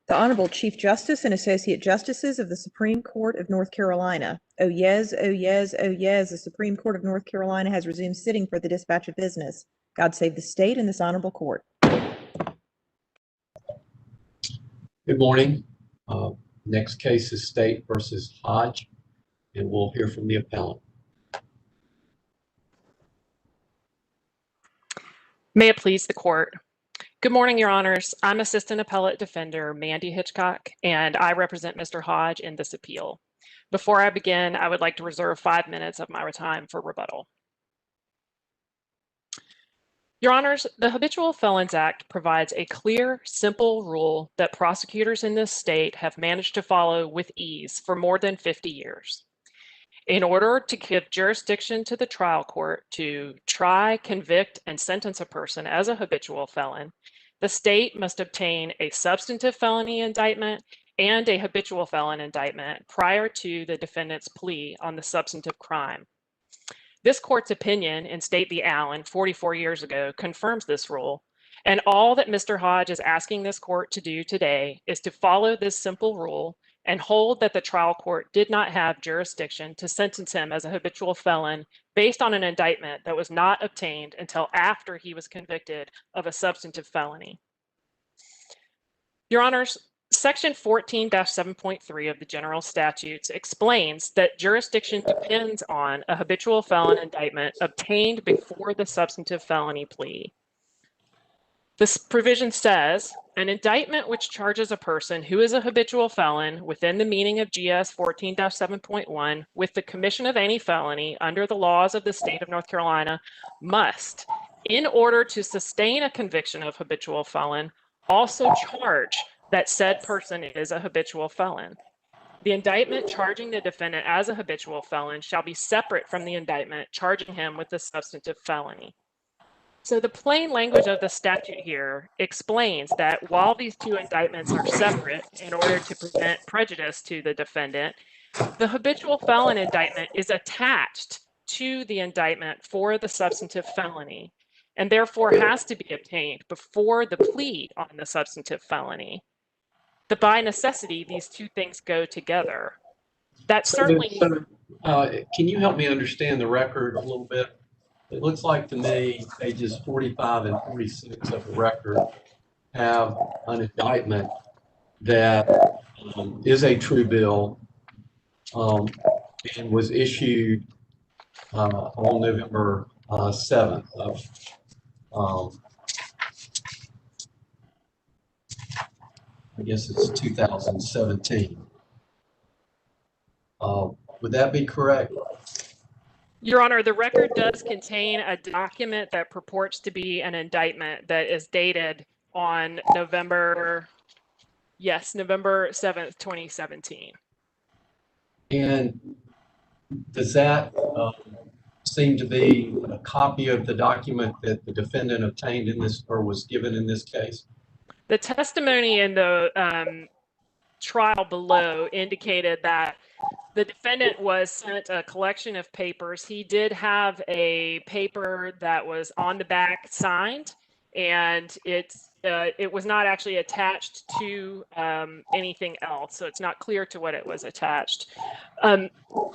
The Honorable Chief Justice and Associate Justices of the Supreme Court of North Carolina. Oh yes, oh yes, oh yes, the Supreme Court of North Carolina has resumed sitting for the dispatch of business. God save the state and this honorable court. Good morning. Next case is State versus Hodge, and we'll hear from the appellant. May it please the court. Good morning, Your Honors. I'm Assistant Appellate Defender Mandy Hitchcock, and I represent Mr. Hodge in this appeal. Before I begin, I would like to reserve 5 minutes of my time for rebuttal. Your Honors, the Habitual Felons Act provides a clear, simple rule that prosecutors in this state have managed to follow with ease for more than 50 years. In order to give jurisdiction to the trial court to try, convict, and sentence a person as a habitual felon, the state must obtain a substantive felony indictment and a habitual felon indictment prior to the defendant's plea on the substantive crime. This court's opinion in State v. Allen 44 years ago confirms this rule, and all that Mr. Hodge is asking this court to do today is to follow this simple rule and hold that the trial court did not have jurisdiction to sentence him as a habitual felon based on an indictment that was not obtained until after he was convicted of a substantive felony. Your Honors, Section 14-7.3 of the General Statutes explains that jurisdiction depends on a habitual felon indictment obtained before the substantive felony plea. This provision says, an indictment which charges a person who is a habitual felon within the meaning of GS 14-7.1 with the commission of any felony under the laws of the state of North Carolina must, in order to sustain a conviction of habitual felon, also charge that said person is a habitual felon. The indictment charging the defendant as a habitual felon shall be separate from the indictment charging him with a substantive felony. So the plain language of the statute here explains that while these two indictments are separate in order to prevent prejudice to the defendant, the habitual felon indictment is attached to the indictment for the substantive felony and therefore has to be obtained before the plea on the substantive felony. But by necessity, these two things go together. That certainly... Can you help me understand the record a little bit? It looks like to me pages 45 and 46 of the record have an indictment that is a true bill and was issued on November 7th of, I guess it's 2017. Would that be correct? Your Honor, the record does contain a document that purports to be an indictment that is dated on November 7th, 2017. And does that seem to be a copy of the document that the defendant obtained in this or was given in this case? The testimony in the trial below indicated that the defendant was sent a collection of papers. He did have a paper that was on the back signed, and it was not actually attached to anything else, so it's not clear to what it was attached.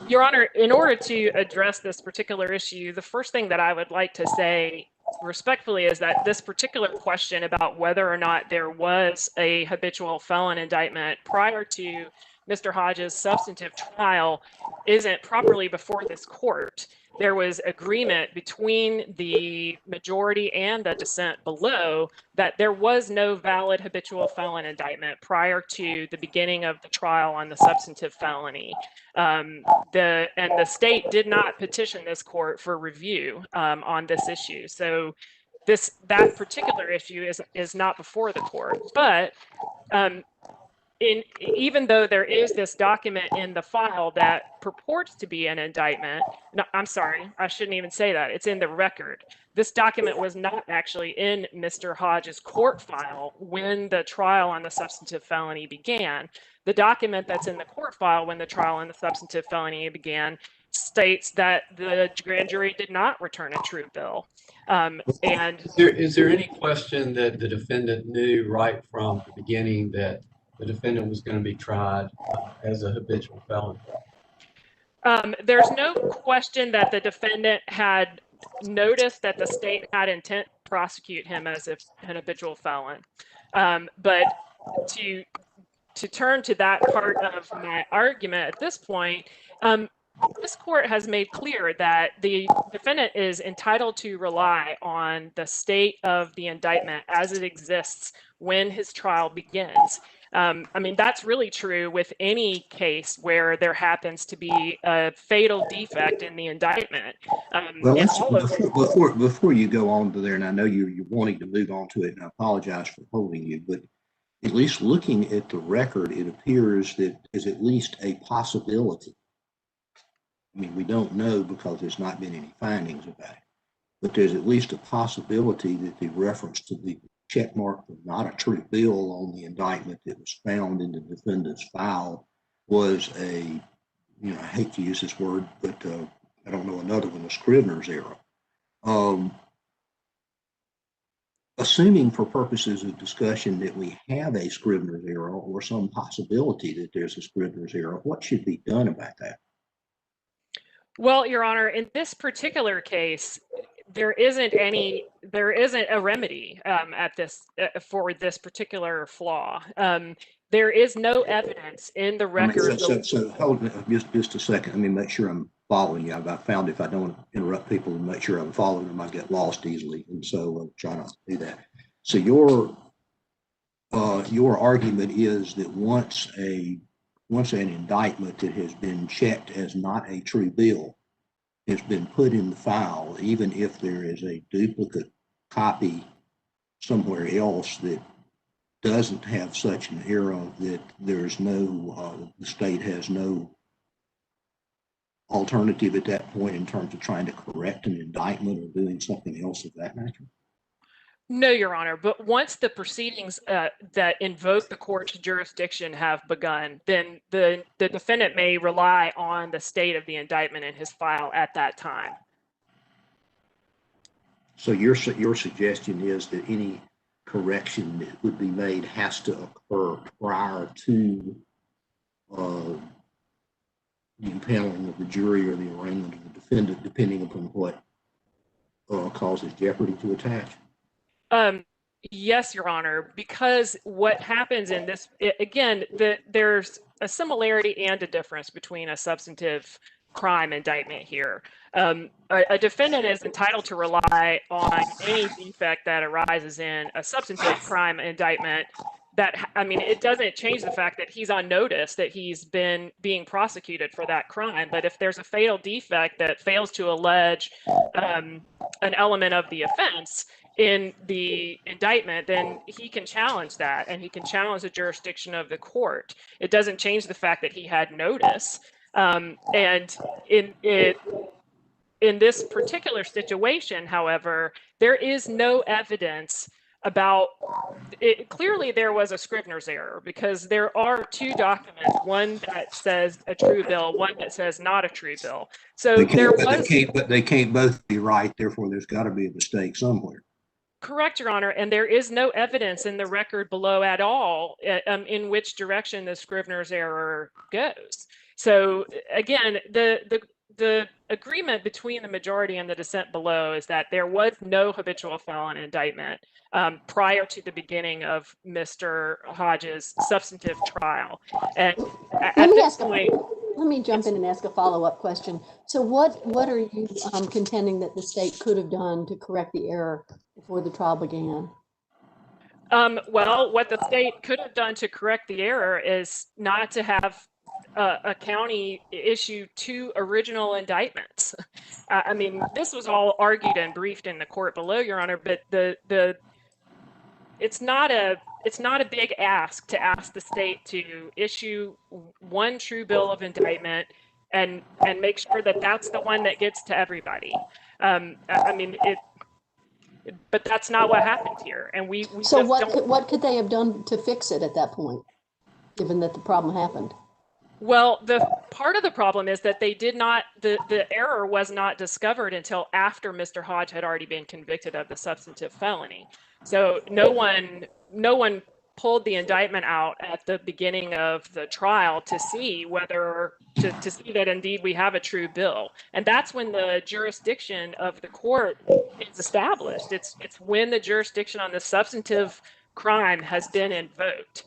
Your Honor, in order to address this particular issue, the first thing that I would like to say respectfully is that this particular question about whether or not there was a habitual felon indictment prior to Mr. Hodge's substantive trial isn't properly before this court. There was agreement between the majority and the dissent below that there was no valid habitual felon indictment prior to the beginning of the trial on the substantive felony. The state did not petition this court for review on this issue. So that particular issue is not before the court. But even though there is this document in the file that purports to be an indictment, no, I'm sorry, I shouldn't even say that. It's in the record. This document was not actually in Mr. Hodge's court file when the trial on the substantive felony began. The document that's in the court file when the trial on the substantive felony began states that the grand jury did not return a true bill. Is there any question that the defendant knew right from the beginning that the defendant was going to be tried as a habitual felon? There's no question that the defendant had noticed that the state had intent to prosecute him as an habitual felon. But to turn to that part of my argument at this point, this court has made clear that the defendant is entitled to rely on the state of the indictment as it exists when his trial begins. I mean, that's really true with any case where there happens to be a fatal defect in the indictment. Well, before you go on to there, and I know you're wanting to move on to it, and I apologize for holding you, but at least looking at the record, it appears that is at least a possibility. I mean, we don't know because there's not been any findings about it, but there's at least a possibility that the reference to the check mark of not a true bill on the indictment that was found in the defendant's file was a, I hate to use this word, but I don't know another one, a Scrivener's error. Assuming for purposes of discussion that we have a Scrivener's error or some possibility that there's a Scrivener's error, what should be done about that? Well, Your Honor, in this particular case, there isn't a remedy for this particular flaw. There is no evidence in the record. So hold just a second. Let me make sure I'm following you. I've found if I don't interrupt people and make sure I'm following them, I get lost easily, and so I'm trying not to do that. So your argument is that once an indictment that has been checked as not a true bill has been put in the file, even if there is a duplicate copy somewhere else that doesn't have such an error, that there's no, the state has no alternative at that point in terms of trying to correct an indictment or doing something else of that nature? No, Your Honor, but once the proceedings that invoke the court's jurisdiction have begun, then the defendant may rely on the state of the indictment in his file at that time. So your suggestion is that any correction that would be made has to occur prior to the impaneling of the jury or the arraignment of the defendant, depending upon what causes jeopardy to attach? Yes, Your Honor, because what happens in this, again, there's a similarity and a difference between a substantive crime indictment here. A defendant is entitled to rely on any defect that arises in a substantive crime indictment. It doesn't change the fact that he's on notice that he's being prosecuted for that crime. But if there's a fatal defect that fails to allege an element of the offense in the indictment, then he can challenge that, and he can challenge the jurisdiction of the court. It doesn't change the fact that he had notice. And in this particular situation, however, there is no evidence about it. Clearly, there was a Scrivener's error because there are two documents, one that says a true bill, one that says not a true bill. So they can't both be right. Therefore, there's got to be a mistake somewhere. Correct, Your Honor, and there is no evidence in the record below at all in which direction the Scrivener's error goes. So again, the agreement between the majority and the dissent below is that there was no habitual felon indictment prior to the beginning of Mr. Hodge's substantive trial. And at this point, let me jump in and ask a follow-up question. So what are you contending that the state could have done to correct the error before the trial began? Well, what the state could have done to correct the error is not to have a county issue two original indictments. I mean, this was all argued and briefed in the court below, Your Honor, but it's not a big ask to ask the state to issue one true bill of indictment and make sure that that's the one that gets to everybody. But that's not what happened here, and we so what could they have done to fix it at that point, given that the problem happened? Well, the part of the problem is that they did not, the error was not discovered until after Mr. Hodge had already been convicted of the substantive felony. So no one pulled the indictment out at the beginning of the trial to see whether to see that indeed we have a true bill. And that's when the jurisdiction of the court is established. It's when the jurisdiction on the substantive crime has been invoked.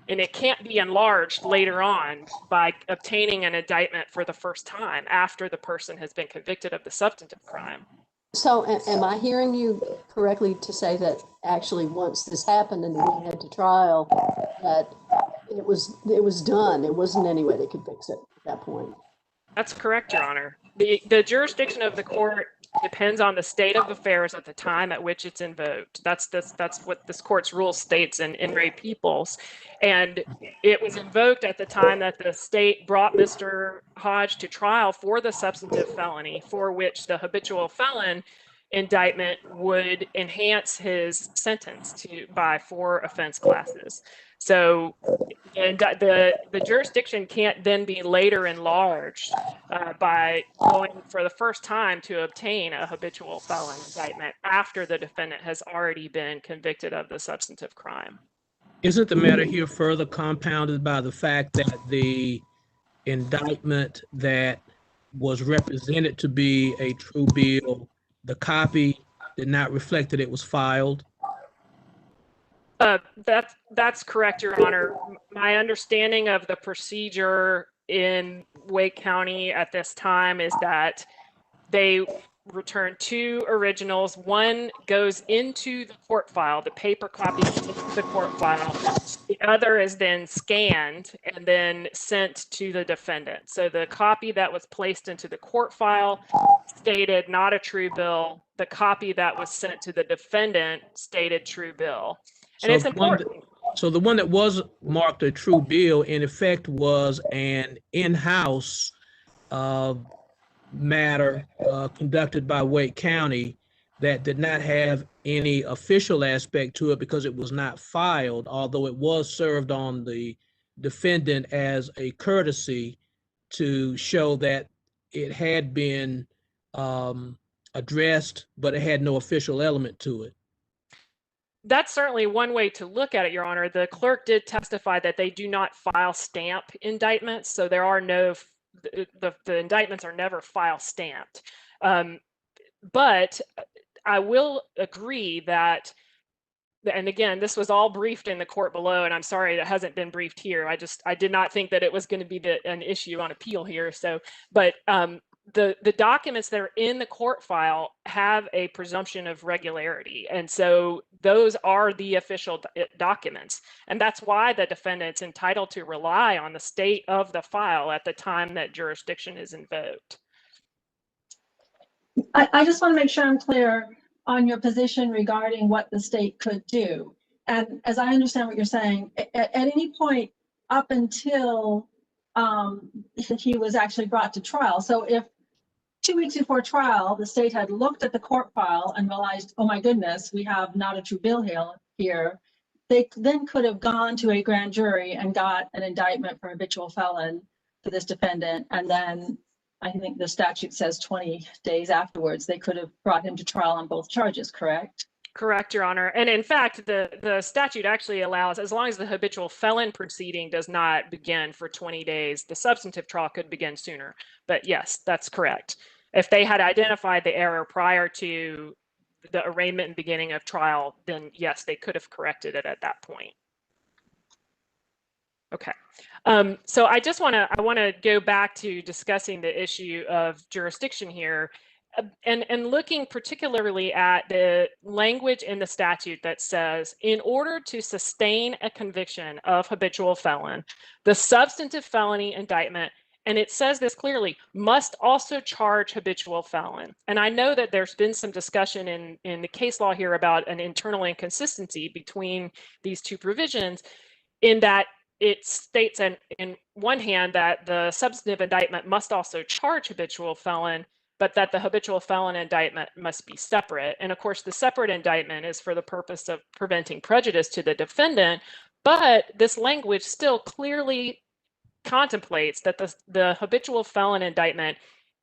And it can't be enlarged later on by obtaining an indictment for the first time after the person has been convicted of the substantive crime. So am I hearing you correctly to say that actually once this happened and we went to trial, that it was done? It wasn't any way they could fix it at that point. That's correct, Your Honor. The jurisdiction of the court depends on the state of affairs at the time at which it's invoked. That's what this court's rule states in Ray Peoples. And it was invoked at the time that the state brought Mr. Hodge to trial for the substantive felony for which the habitual felon indictment would enhance his sentence by 4 offense classes. So the jurisdiction can't then be later enlarged by going for the first time to obtain a habitual felon indictment after the defendant has already been convicted of the substantive crime. Isn't the matter here further compounded by the fact that the indictment that was represented to be a true bill, the copy did not reflect that it was filed? That's correct, Your Honor. My understanding of the procedure in Wake County at this time is that they return 2 originals. One goes into the court file, the paper copy goes into the court file. The other is then scanned and then sent to the defendant. So the copy that was placed into the court file stated not a true bill. The copy that was sent to the defendant stated true bill. And it's important. So the one that was marked a true bill, in effect, was an in-house matter conducted by Wake County that did not have any official aspect to it because it was not filed, although it was served on the defendant as a courtesy to show that it had been addressed, but it had no official element to it. That's certainly one way to look at it, Your Honor. The clerk did testify that they do not file stamp indictments, so there are no, the indictments are never file stamped. But I will agree that, and again, this was all briefed in the court below, and I'm sorry it hasn't been briefed here. I did not think that it was going to be an issue on appeal here. So, but the documents that are in the court file have a presumption of regularity. And so those are the official documents. And that's why the defendant's entitled to rely on the state of the file at the time that jurisdiction is invoked. I just want to make sure I'm clear on your position regarding what the state could do. And as I understand what you're saying, at any point up until he was actually brought to trial. So if 2 weeks before trial, the state had looked at the court file and realized, oh my goodness, we have not a true bill here, they then could have gone to a grand jury and got an indictment for habitual felon for this defendant. And then I think the statute says 20 days afterwards, they could have brought him to trial on both charges, correct? Correct, Your Honor. And in fact, the statute actually allows, as long as the habitual felon proceeding does not begin for 20 days, the substantive trial could begin sooner. But yes, that's correct. If they had identified the error prior to the arraignment and beginning of trial, then yes, they could have corrected it at that point. Okay. So I want to go back to discussing the issue of jurisdiction here. And looking particularly at the language in the statute that says, in order to sustain a conviction of habitual felon, the substantive felony indictment, and it says this clearly, must also charge habitual felon. And I know that there's been some discussion in the case law here about an internal inconsistency between these two provisions, in that it states in one hand that the substantive indictment must also charge habitual felon, but that the habitual felon indictment must be separate. And of course, the separate indictment is for the purpose of preventing prejudice to the defendant, but this language still clearly contemplates that the habitual felon indictment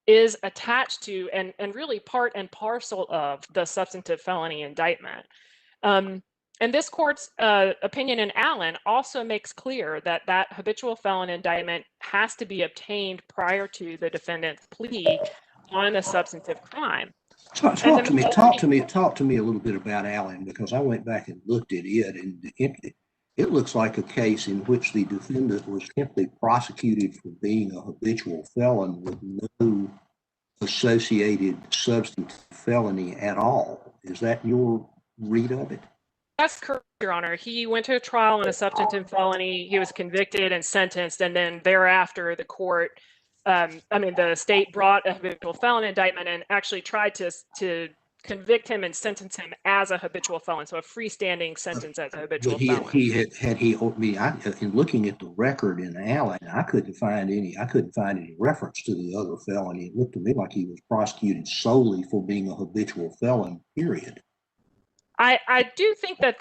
is attached to and really part and parcel of the substantive felony indictment. And this court's opinion in Allen also makes clear that that habitual felon indictment has to be obtained prior to the defendant's plea on a substantive crime. Talk to me a little bit about Allen, because I went back and looked at it, and it looks like a case in which the defendant was simply prosecuted for being a habitual felon with no associated substantive felony at all. Is that your read of it? That's correct, Your Honor. He went to a trial on a substantive felony. He was convicted and sentenced, and then thereafter the court, the state brought a habitual felon indictment and actually tried to convict him and sentence him as a habitual felon, so a freestanding sentence as a habitual felon. In looking at the record in Allen, I couldn't find any reference to the other felony. It looked to me like he was prosecuted solely for being a habitual felon, period. I do think that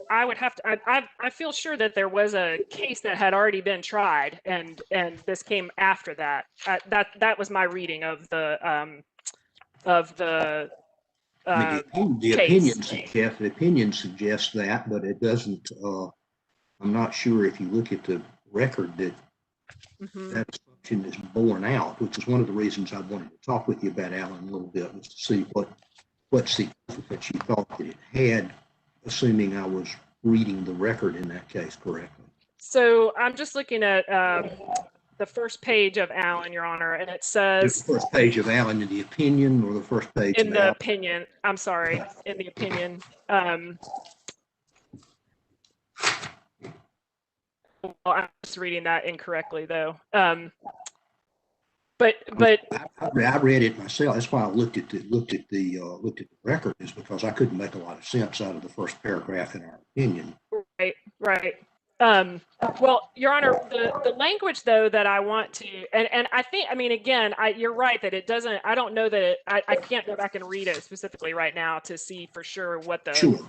I feel sure that there was a case that had already been tried, and this came after that. That was my reading of the the opinion suggests that, but it doesn't. I'm not sure if you look at the record that that assumption is borne out, which is one of the reasons I wanted to talk with you about Allen a little bit, was to see what significance you thought that it had, assuming I was reading the record in that case correctly. So I'm just looking at the first page of Allen, Your Honor, and it says— The first page of Allen in the opinion, or the first page in of the Allen? opinion, I'm sorry, in the opinion. Well, I'm just reading that incorrectly, though. But I read it myself. That's why I looked at the record, is because I couldn't make a lot of sense out of the first paragraph in our opinion. Right. Well, Your Honor, the language, though, that I want to, and I think, again, you're right that it doesn't, I don't know that I can't go back and read it specifically right now to see for sure what the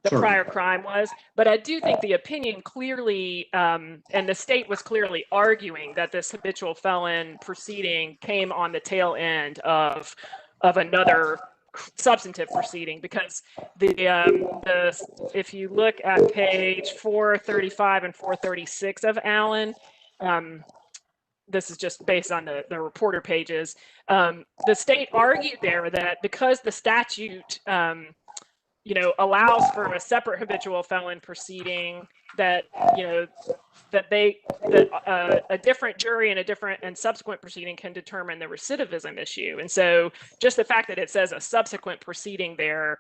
prior crime was, but I do think the opinion clearly, and the state was clearly arguing that this habitual felon proceeding came on the tail end of another substantive proceeding, because if you look at page 435 and 436 of Allen, this is just based on the reporter pages, the state argued there that because the statute allows for a separate habitual felon proceeding, that a different jury and a different and subsequent proceeding can determine the recidivism issue. And so just the fact that it says a subsequent proceeding there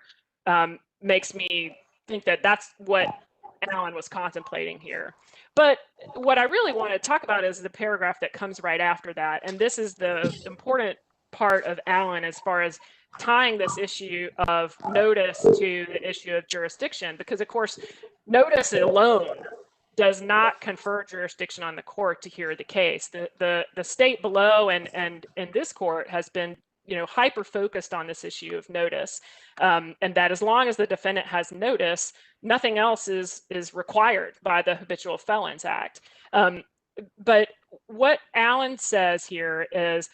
makes me think that that's what Allen was contemplating here. But what I really want to talk about is the paragraph that comes right after that. And this is the important part of Allen as far as tying this issue of notice to the issue of jurisdiction, because of course notice alone does not confer jurisdiction on the court to hear the case. The state below and this court has been hyper focused on this issue of notice, and that as long as the defendant has notice, nothing else is required by the Habitual Felons Act. But what Allen says here is,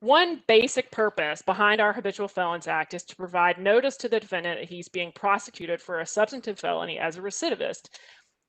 one basic purpose behind our Habitual Felons Act is to provide notice to the defendant that he's being prosecuted for a substantive felony as a recidivist.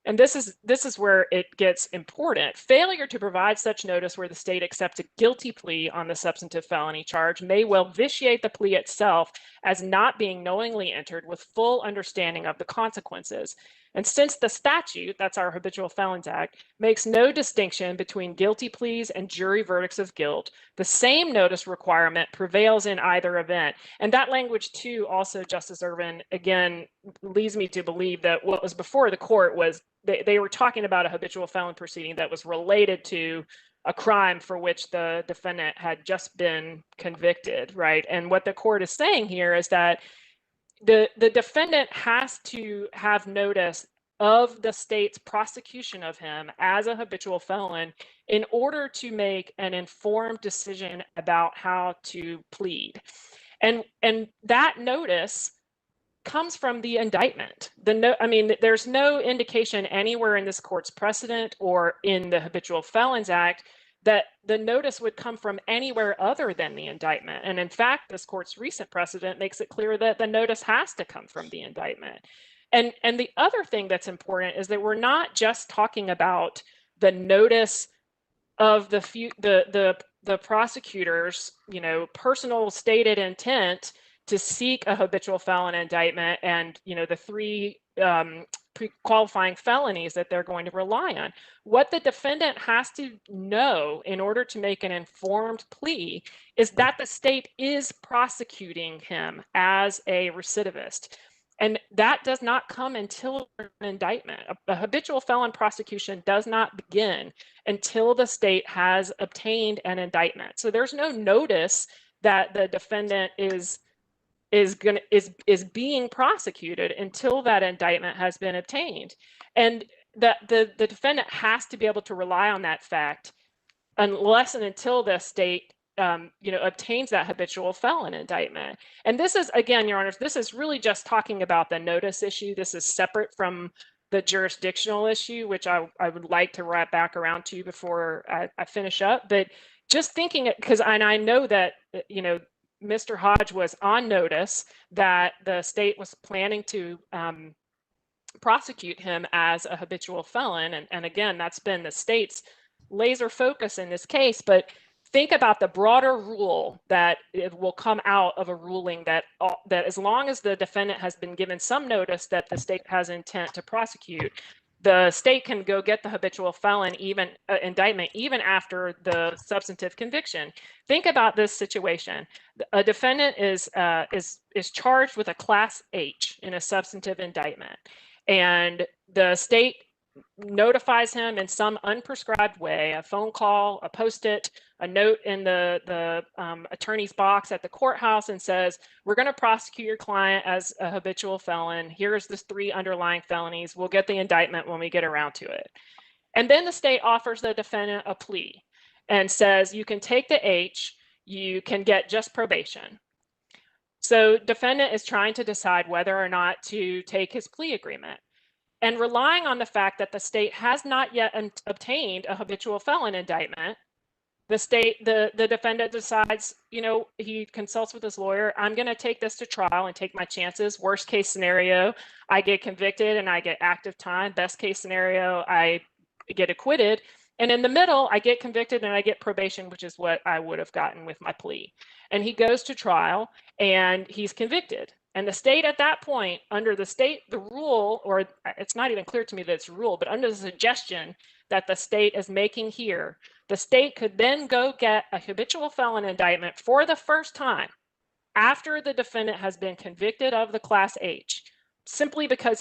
And this is where it gets important. Failure to provide such notice where the state accepts a guilty plea on the substantive felony charge may well vitiate the plea itself as not being knowingly entered with full understanding of the consequences. And since the statute, that's our Habitual Felons Act, makes no distinction between guilty pleas and jury verdicts of guilt, the same notice requirement prevails in either event. And that language too, also, Justice Ervin, again, leads me to believe that what was before the court was they were talking about a habitual felon proceeding that was related to a crime for which the defendant had just been convicted, right? And what the court is saying here is that the defendant has to have notice of the state's prosecution of him as a habitual felon in order to make an informed decision about how to plead. And that notice comes from the indictment. There's no indication anywhere in this court's precedent or in the Habitual Felons Act that the notice would come from anywhere other than the indictment. And in fact, this court's recent precedent makes it clear that the notice has to come from the indictment. And the other thing that's important is that we're not just talking about the notice of the prosecutor's, personal stated intent to seek a habitual felon indictment and, the three pre-qualifying felonies that they're going to rely on. What the defendant has to know in order to make an informed plea is that the state is prosecuting him as a recidivist. And that does not come until an indictment. A habitual felon prosecution does not begin until the state has obtained an indictment. So there's no notice that the defendant is being prosecuted until that indictment has been obtained. And the defendant has to be able to rely on that fact unless and until the state obtains that habitual felon indictment. And this is, again, Your Honors, this is really just talking about the notice issue. This is separate from the jurisdictional issue, which I would like to wrap back around to before I finish up. But just thinking it, because I know that, Mr. Hodge was on notice that the state was planning to prosecute him as a habitual felon. And again, that's been the state's laser focus in this case. But think about the broader rule that it will come out of a ruling that as long as the defendant has been given some notice that the state has intent to prosecute, the state can go get the habitual felon indictment even after the substantive conviction. Think about this situation. A defendant is charged with a Class H in a substantive indictment, and the state notifies him in some unprescribed way, a phone call, a post-it, a note in the attorney's box at the courthouse, and says, we're going to prosecute your client as a habitual felon. Here's the 3 underlying felonies. We'll get the indictment when we get around to it. And then the state offers the defendant a plea and says, you can take the H, you can get just probation. So defendant is trying to decide whether or not to take his plea agreement. And relying on the fact that the state has not yet obtained a habitual felon indictment, the defendant decides, he consults with his lawyer, I'm going to take this to trial and take my chances. Worst case scenario, I get convicted and I get active time. Best case scenario, I get acquitted. And in the middle, I get convicted and I get probation, which is what I would have gotten with my plea. And he goes to trial and he's convicted. And the state at that point, under the rule, or it's not even clear to me that it's a rule, but under the suggestion that the state is making here, the state could then go get a habitual felon indictment for the first time after the defendant has been convicted of the Class H, simply because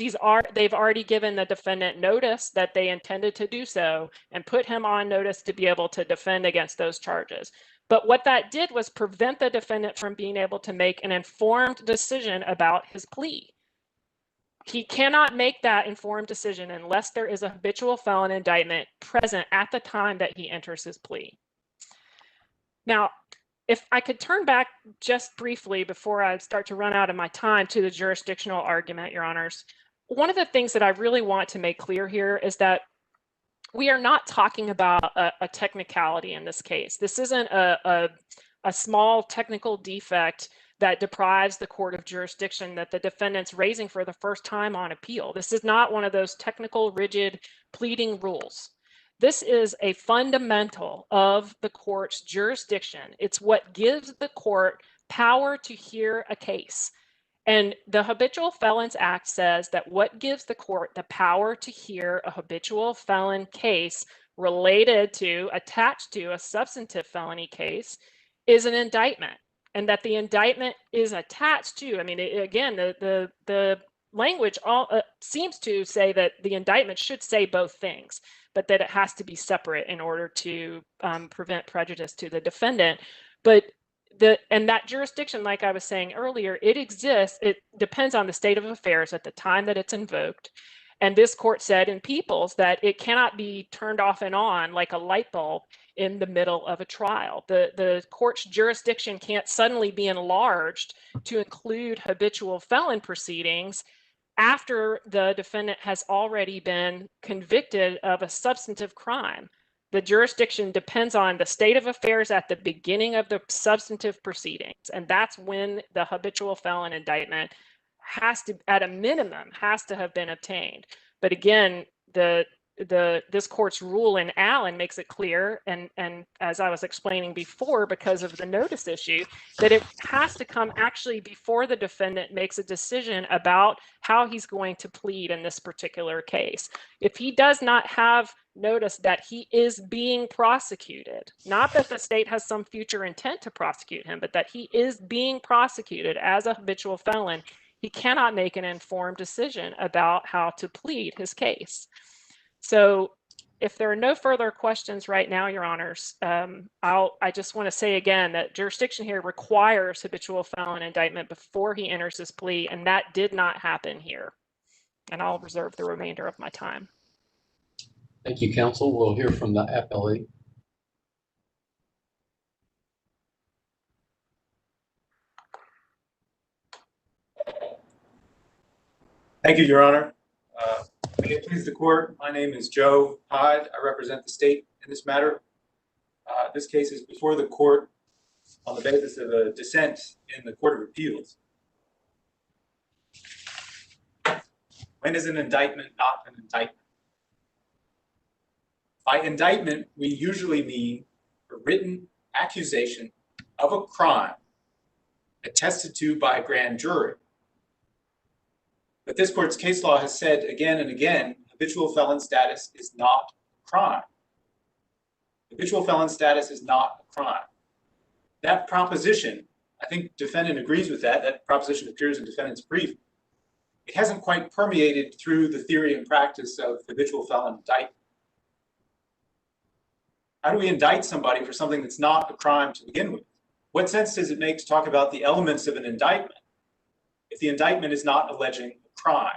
they've already given the defendant notice that they intended to do so and put him on notice to be able to defend against those charges. But what that did was prevent the defendant from being able to make an informed decision about his plea. He cannot make that informed decision unless there is a habitual felon indictment present at the time that he enters his plea. Now, if I could turn back just briefly before I start to run out of my time to the jurisdictional argument, Your Honors, one of the things that I really want to make clear here is that we are not talking about a technicality in this case. This isn't a small technical defect that deprives the court of jurisdiction that the defendant's raising for the first time on appeal. This is not one of those technical, rigid pleading rules. This is a fundamental of the court's jurisdiction. It's what gives the court power to hear a case. And the Habitual Felons Act says that what gives the court the power to hear a habitual felon case attached to a substantive felony case is an indictment, and that the indictment is attached to, again, the language seems to say that the indictment should say both things, but that it has to be separate in order to prevent prejudice to the defendant. But that jurisdiction, like I was saying earlier, it exists. It depends on the state of affairs at the time that it's invoked. And this court said in Peoples that it cannot be turned off and on like a light bulb in the middle of a trial. The court's jurisdiction can't suddenly be enlarged to include habitual felon proceedings after the defendant has already been convicted of a substantive crime. The jurisdiction depends on the state of affairs at the beginning of the substantive proceedings, and that's when the habitual felon indictment has to, at a minimum, has to have been obtained. But again, this court's rule in Allen makes it clear, and as I was explaining before, because of the notice issue, that it has to come actually before the defendant makes a decision about how he's going to plead in this particular case. If he does not have notice that he is being prosecuted, not that the state has some future intent to prosecute him, but that he is being prosecuted as a habitual felon, he cannot make an informed decision about how to plead his case. So if there are no further questions right now, Your Honors, I just want to say again that jurisdiction here requires habitual felon indictment before he enters his plea, and that did not happen here. And I'll reserve the remainder of my time. Thank you, counsel. We'll hear from the appellee. Thank you, Your Honor. May it please the court, my name is Joe Hodge. I represent the state in this matter. This case is before the court on the basis of a dissent in the Court of Appeals. When is an indictment not an indictment? By indictment, we usually mean a written accusation of a crime attested to by a grand jury. But this court's case law has said again and again, habitual felon status is not a crime. Habitual felon status is not a crime. That proposition, I think defendant agrees with that. That proposition appears in defendant's brief. It hasn't quite permeated through the theory and practice of habitual felon indictment. How do we indict somebody for something that's not a crime to begin with? What sense does it make to talk about the elements of an indictment if the indictment is not alleging a crime?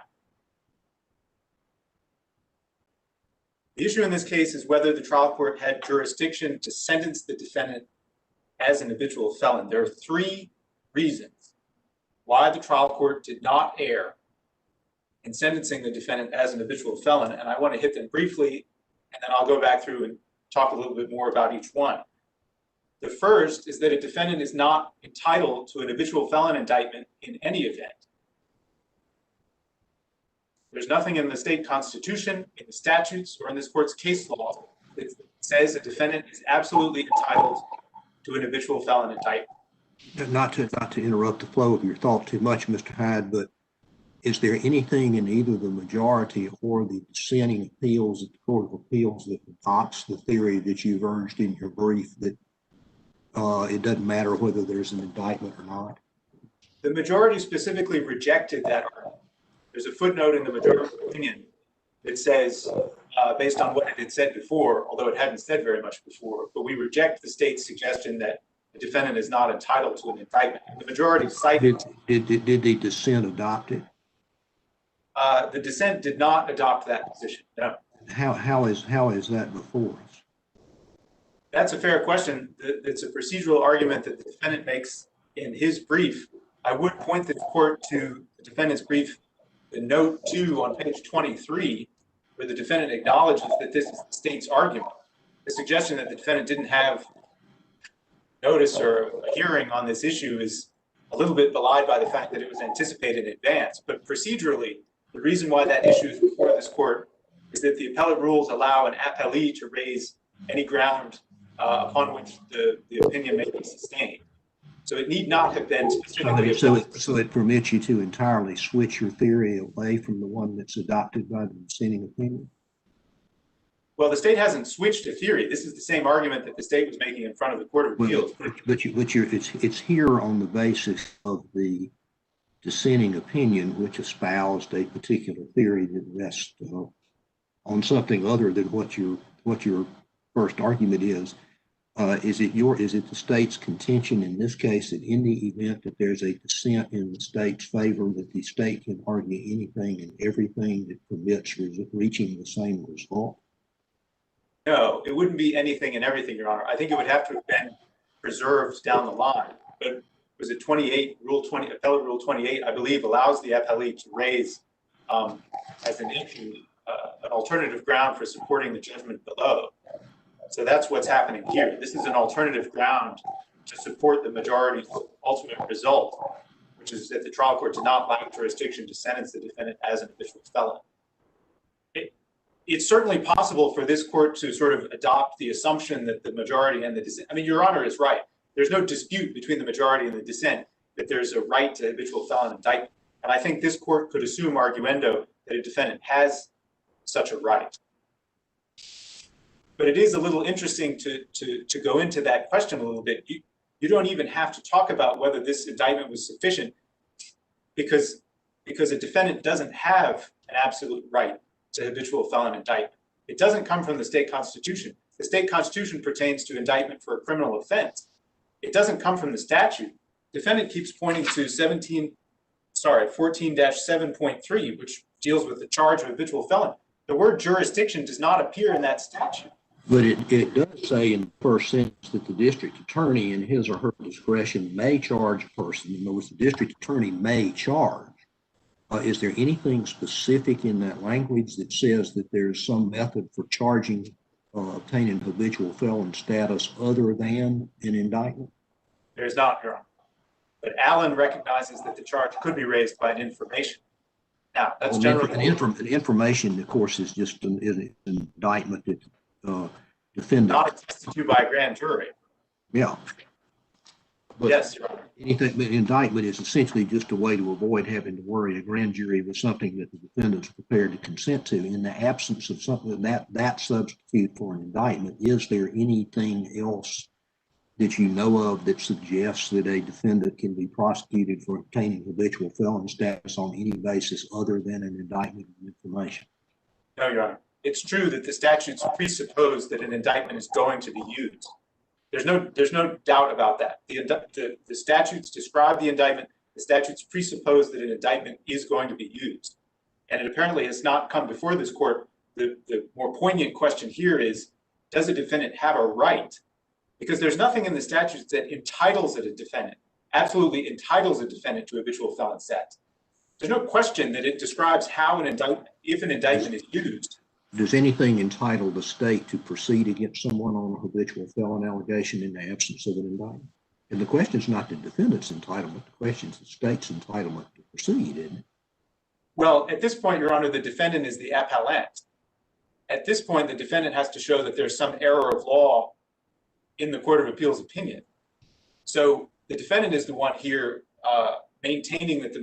The issue in this case is whether the trial court had jurisdiction to sentence the defendant as an habitual felon. There are three reasons why the trial court did not err in sentencing the defendant as an habitual felon, and I want to hit them briefly, and then I'll go back through and talk a little bit more about each one. The first is that a defendant is not entitled to an habitual felon indictment in any event. There's nothing in the state constitution, in the statutes, or in this court's case law that says a defendant is absolutely entitled to an habitual felon indictment. Not to interrupt the flow of your thought too much, Mr. Hyde, but is there anything in either the majority or the dissenting appeals at the Court of Appeals that adopts the theory that you've urged in your brief that it doesn't matter whether there's an indictment or not? The majority specifically rejected that argument. There's a footnote in the majority opinion that says, based on what it had said before, although it hadn't said very much before, but we reject the state's suggestion that the defendant is not entitled to an indictment. The majority cited. Did the dissent adopt it? The dissent did not adopt that position. No. How is that before us? That's a fair question. It's a procedural argument that the defendant makes in his brief. I would point the court to the defendant's brief, the note 2 on page 23, where the defendant acknowledges that this is the state's argument. The suggestion that the defendant didn't have notice or a hearing on this issue is a little bit belied by the fact that it was anticipated in advance. But procedurally, the reason why that issue is before this court is that the appellate rules allow an appellee to raise any ground upon which the opinion may be sustained. So it need not have been specifically. So it permits you to entirely switch your theory away from the one that's adopted by the dissenting opinion? Well, the state hasn't switched a theory. This is the same argument that the state was making in front of the Court of Appeals. It's here on the basis of the dissenting opinion, which espoused a particular theory that rests on something other than what your first argument is. Is it the state's contention in this case that in the event that there's a dissent in the state's favor, that the state can argue anything and everything that permits reaching the same result? No, it wouldn't be anything and everything, Your Honor. I think it would have to have been preserved down the line. But was it 28, Rule 20, Appellate Rule 28, I believe, allows the appellee to raise as an issue an alternative ground for supporting the judgment below. So that's what's happening here. This is an alternative ground to support the majority's ultimate result, which is that the trial court did not lack jurisdiction to sentence the defendant as an habitual felon. It's certainly possible for this court to sort of adopt the assumption that the majority and the dissent, I mean, Your Honor is right. There's no dispute between the majority and the dissent that there's a right to habitual felon indictment. And I think this court could assume arguendo that a defendant has such a right. But it is a little interesting to go into that question a little bit. You don't even have to talk about whether this indictment was sufficient because a defendant doesn't have an absolute right to habitual felon indictment. It doesn't come from the state constitution. The state constitution pertains to indictment for a criminal offense. It doesn't come from the statute. Defendant keeps pointing to 14-7.3, which deals with the charge of habitual felon. The word jurisdiction does not appear in that statute. But it does say in the first sentence that the district attorney in his or her discretion may charge a person. In other words, the district attorney may charge. Is there anything specific in that language that says that there's some method for charging obtaining habitual felon status other than an indictment? There's not, Your Honor. But Allen recognizes that the charge could be raised by an information. Now, that's generally an information, of course, is just an indictment that defendant not attested to by a grand jury. Yeah. But yes, Your Honor. Anything, but indictment is essentially just a way to avoid having to worry a grand jury with something that the defendant's prepared to consent to. In the absence of something that substitute for an indictment, is there anything else that you know of that suggests that a defendant can be prosecuted for obtaining habitual felon status on any basis other than an indictment of information? No, Your Honor. It's true that the statutes presuppose that an indictment is going to be used. There's no doubt about that. The statutes describe the indictment. The statutes presuppose that an indictment is going to be used. And it apparently has not come before this court. The more poignant question here is, does a defendant have a right? Because there's nothing in the statutes that entitles a defendant, absolutely entitles a defendant to habitual felon status. There's no question that it describes how an indictment, if an indictment is used. Does anything entitle the state to proceed against someone on a habitual felon allegation in the absence of an indictment? And the question is not the defendant's entitlement. The question is the state's entitlement to proceed, isn't it? Well, at this point, Your Honor, the defendant is the appellant. At this point, the defendant has to show that there's some error of law in the Court of Appeals opinion. So the defendant is the one here maintaining that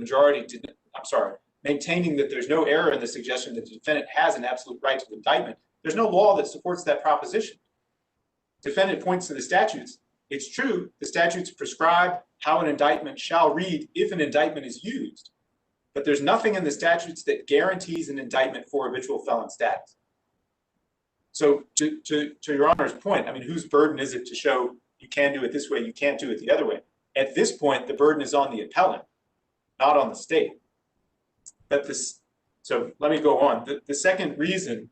maintaining that there's no error in the suggestion that the defendant has an absolute right to the indictment. There's no law that supports that proposition. Defendant points to the statutes. It's true, the statutes prescribe how an indictment shall read if an indictment is used. But there's nothing in the statutes that guarantees an indictment for habitual felon status. So to Your Honor's point, I mean, whose burden is it to show you can do it this way, you can't do it the other way? At this point, the burden is on the appellant, not on the state. So let me go on. The second reason.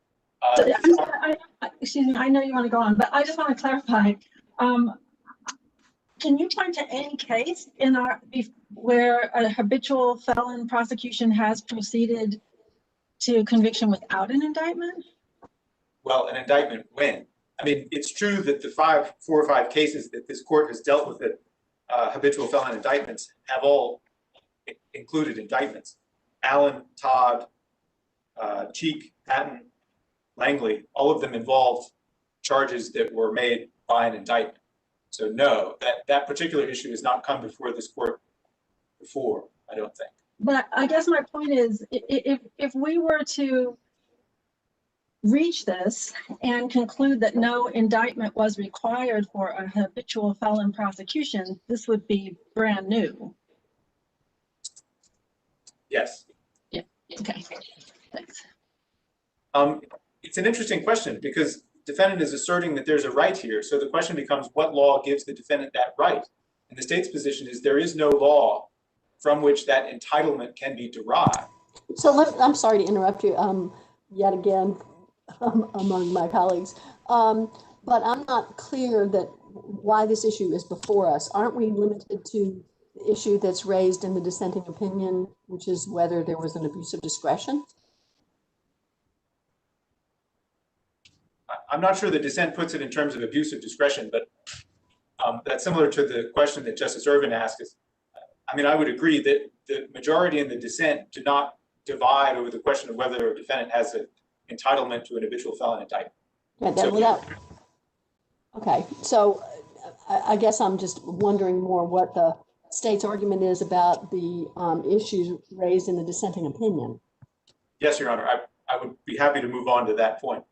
Excuse me, I know you want to go on, but I just want to clarify. Can you point to any case where a habitual felon prosecution has proceeded to conviction without an indictment? Well, an indictment when? I mean, it's true that the 4 or 5 cases that this court has dealt with that habitual felon indictments have all included indictments. Allen, Todd, Cheek, Patton, Langley, all of them involved charges that were made by an indictment. So no, that particular issue has not come before this court before, I don't think. But I guess my point is, if we were to reach this and conclude that no indictment was required for a habitual felon prosecution, this would be brand new. Yes. Yeah. Okay. Thanks. It's an interesting question because defendant is asserting that there's a right here. So the question becomes, what law gives the defendant that right? And the state's position is there is no law from which that entitlement can be derived. So I'm sorry to interrupt you yet again among my colleagues, but I'm not clear that why this issue is before us. Aren't we limited to the issue that's raised in the dissenting opinion, which is whether there was an abuse of discretion? I'm not sure the dissent puts it in terms of abuse of discretion, but that's similar to the question that Justice Ervin asked. I mean, I would agree that the majority and the dissent do not divide over the question of whether a defendant has an entitlement to an habitual felon indictment. Yeah, So- okay, so I guess I'm just wondering more what the state's argument is about the issues raised in the dissenting opinion. Yes, Your Honor, I would be happy to move on to that point.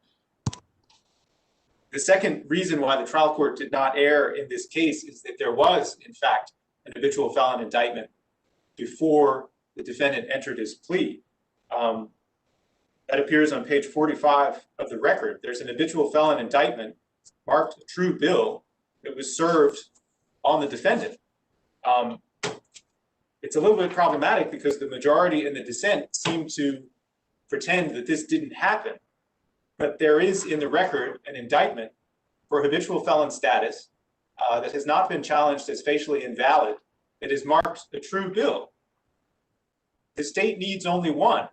The second reason why the trial court did not err in this case is that there was, in fact, an habitual felon indictment before the defendant entered his plea. That appears on page 45 of the record. There's an habitual felon indictment marked a true bill that was served on the defendant. It's a little bit problematic because the majority and the dissent seem to pretend that this didn't happen. But there is in the record an indictment for habitual felon status that has not been challenged as facially invalid. It is marked a true bill. The state needs only one.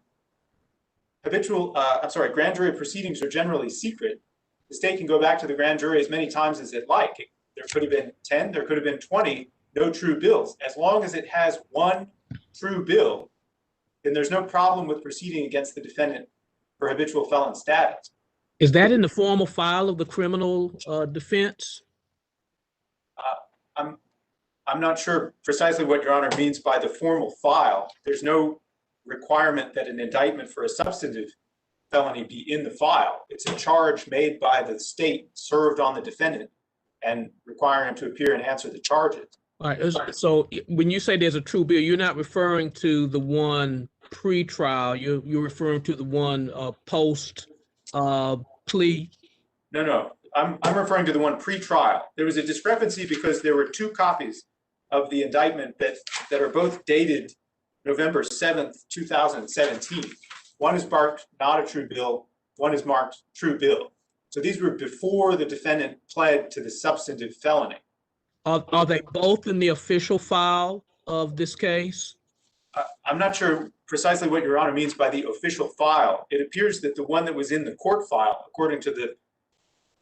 Grand jury proceedings are generally secret. The state can go back to the grand jury as many times as it like. There could have been 10, there could have been 20 no true bills. As long as it has one true bill, then there's no problem with proceeding against the defendant for habitual felon status. Is that in the formal file of the criminal defense? I'm not sure precisely what Your Honor means by the formal file. There's no requirement that an indictment for a substantive felony be in the file. It's a charge made by the state served on the defendant and requiring him to appear and answer the charges. All right. So when you say there's a true bill, you're not referring to the one pre-trial. You're referring to the one post plea. No. I'm referring to the one pre-trial. There was a discrepancy because there were two copies of the indictment that are both dated November 7th, 2017. One is marked not a true bill, one is marked true bill. So these were before the defendant pled to the substantive felony. Are they both in the official file of this case? I'm not sure precisely what Your Honor means by the official file. It appears that the one that was in the court file, according to the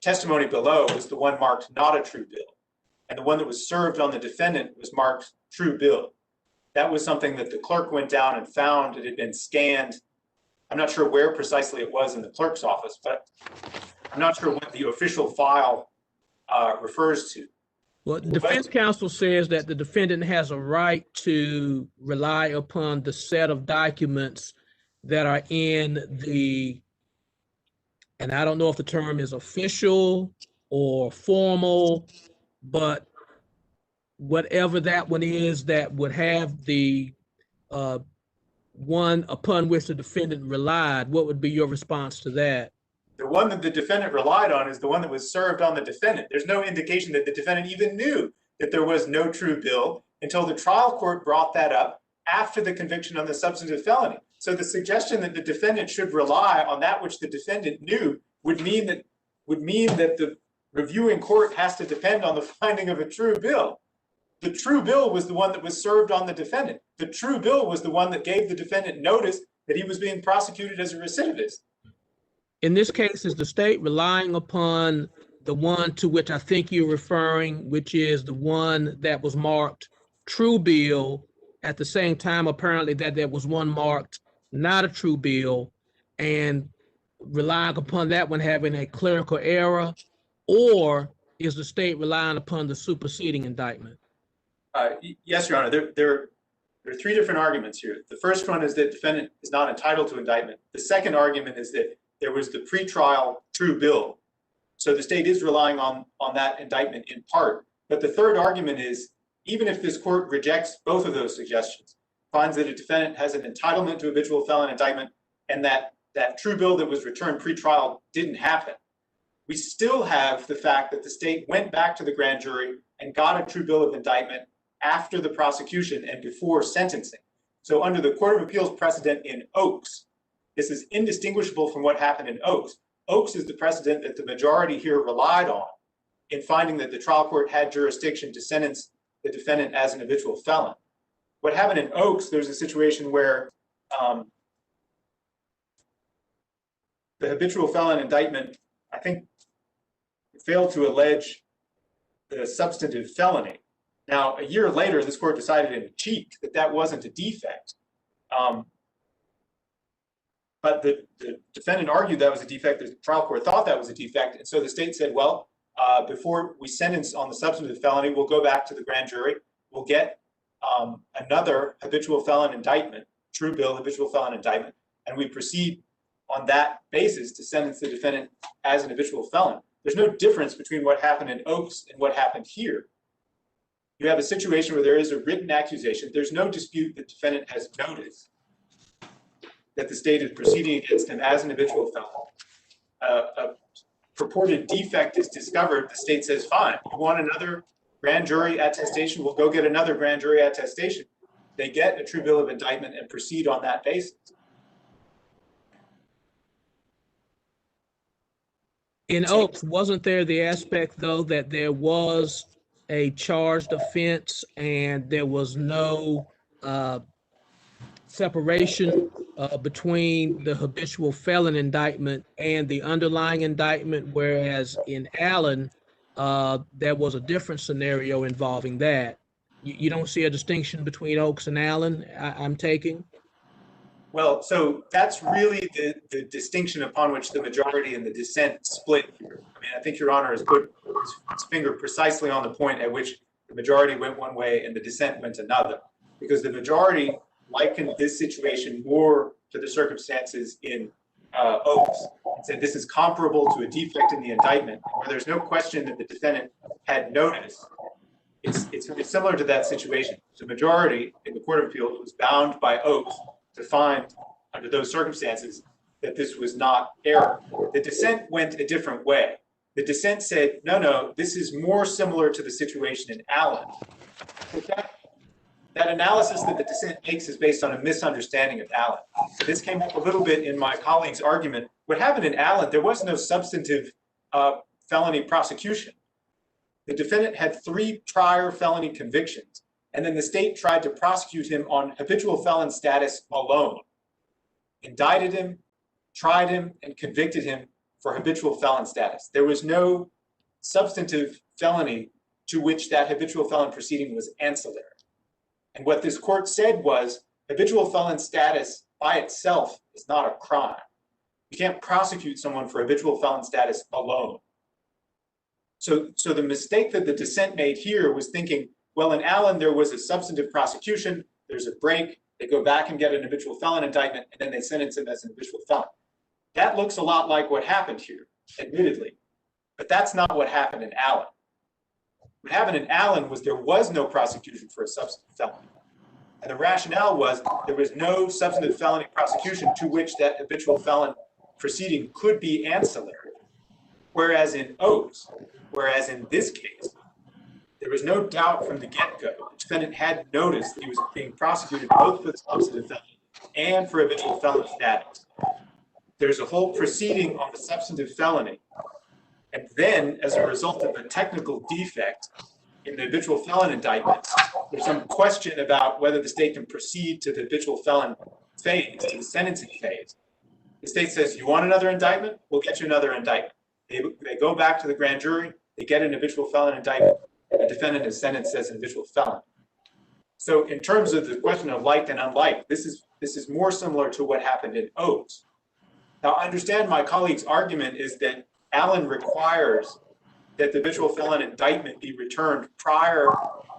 testimony below, was the one marked not a true bill. And the one that was served on the defendant was marked true bill. That was something that the clerk went down and found. It had been scanned. I'm not sure where precisely it was in the clerk's office, but I'm not sure what the official file refers to. Well, defense counsel says that the defendant has a right to rely upon the set of documents that are in the, and I don't know if the term is official or formal, but whatever that one is that would have the one upon which the defendant relied. What would be your response to that? The one that the defendant relied on is the one that was served on the defendant. There's no indication that the defendant even knew that there was no true bill until the trial court brought that up after the conviction on the substantive felony. So the suggestion that the defendant should rely on that which the defendant knew would mean that the reviewing court has to depend on the finding of a true bill. The true bill was the one that was served on the defendant. The true bill was the one that gave the defendant notice that he was being prosecuted as a recidivist. In this case, is the state relying upon the one to which I think you're referring, which is the one that was marked true bill, at the same time apparently that there was one marked not a true bill, and relying upon that one having a clerical error, or is the state relying upon the superseding indictment? Yes, Your Honor. There are three different arguments here. The first one is that defendant is not entitled to indictment. The second argument is that there was the pretrial true bill. So the state is relying on that indictment in part. But the third argument is, even if this court rejects both of those suggestions, finds that a defendant has an entitlement to habitual felon indictment, and that true bill that was returned pretrial didn't happen, we still have the fact that the state went back to the grand jury and got a true bill of indictment after the prosecution and before sentencing. So under the Court of Appeals precedent in Oaks, this is indistinguishable from what happened in Oaks. Oaks is the precedent that the majority here relied on in finding that the trial court had jurisdiction to sentence the defendant as an habitual felon. What happened in Oaks, there's a situation where the habitual felon indictment, I think, failed to allege the substantive felony. Now, a year later, this court decided in cheek that that wasn't a defect. But the defendant argued that was a defect. The trial court thought that was a defect. And so the state said, well, before we sentence on the substantive felony, we'll go back to the grand jury. We'll get another habitual felon indictment, true bill habitual felon indictment, and we proceed on that basis to sentence the defendant as an habitual felon. There's no difference between what happened in Oaks and what happened here. You have a situation where there is a written accusation. There's no dispute the defendant has noticed that the state is proceeding against him as an habitual felon. A purported defect is discovered. The state says, fine, you want another grand jury attestation? We'll go get another grand jury attestation. They get a true bill of indictment and proceed on that basis. In Oaks, wasn't there the aspect, though, that there was a charged offense and there was no separation between the habitual felon indictment and the underlying indictment, whereas in Allen, there was a different scenario involving that? You don't see a distinction between Oaks and Allen, I'm taking? Well, so that's really the distinction upon which the majority and the dissent split here. I mean, I think Your Honor has put his finger precisely on the point at which the majority went one way and the dissent went another. Because the majority likened this situation more to the circumstances in Oaks and said this is comparable to a defect in the indictment, where there's no question that the defendant had noticed. It's very similar to that situation. The majority in the Court of Appeals was bound by Oaks to find, under those circumstances, that this was not error. The dissent went a different way. The dissent said, no, this is more similar to the situation in Allen. But that analysis that the dissent makes is based on a misunderstanding of Allen. This came up a little bit in my colleague's argument. What happened in Allen, there was no substantive felony prosecution. The defendant had 3 prior felony convictions, and then the state tried to prosecute him on habitual felon status alone. Indicted him, tried him, and convicted him for habitual felon status. There was no substantive felony to which that habitual felon proceeding was ancillary. And what this court said was habitual felon status by itself is not a crime. You can't prosecute someone for habitual felon status alone. So the mistake that the dissent made here was thinking, well, in Allen, there was a substantive prosecution, there's a break, they go back and get an habitual felon indictment, and then they sentence him as an habitual felon. That looks a lot like what happened here, admittedly, but that's not what happened in Allen. What happened in Allen was there was no prosecution for a substantive felony. And the rationale was there was no substantive felony prosecution to which that habitual felon proceeding could be ancillary. Whereas in Oaks, whereas in this case, there was no doubt from the get-go. The defendant had noticed that he was being prosecuted both for the substantive felony and for habitual felon status. There's a whole proceeding on the substantive felony. And then, as a result of a technical defect in the habitual felon indictment, there's some question about whether the state can proceed to the habitual felon phase, to the sentencing phase. The state says, you want another indictment? We'll get you another indictment. They go back to the grand jury, they get an habitual felon indictment, and the defendant is sentenced as an habitual felon. So in terms of the question of liked and unliked, this is more similar to what happened in Oaks. Now, I understand my colleague's argument is that Allen requires that the habitual felon indictment be returned prior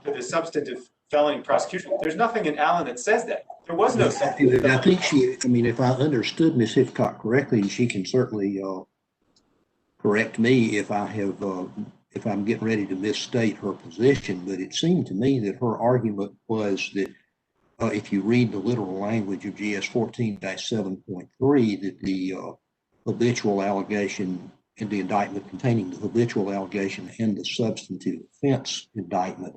to the substantive felony prosecution. There's nothing in Allen that says that. There was no substantive felony. I think if I understood Ms. Hitchcock correctly, she can certainly correct me if I'm getting ready to misstate her position, but it seemed to me that her argument was that if you read the literal language of GS 14-7.3, that the habitual allegation in the indictment containing the habitual allegation and the substantive offense indictment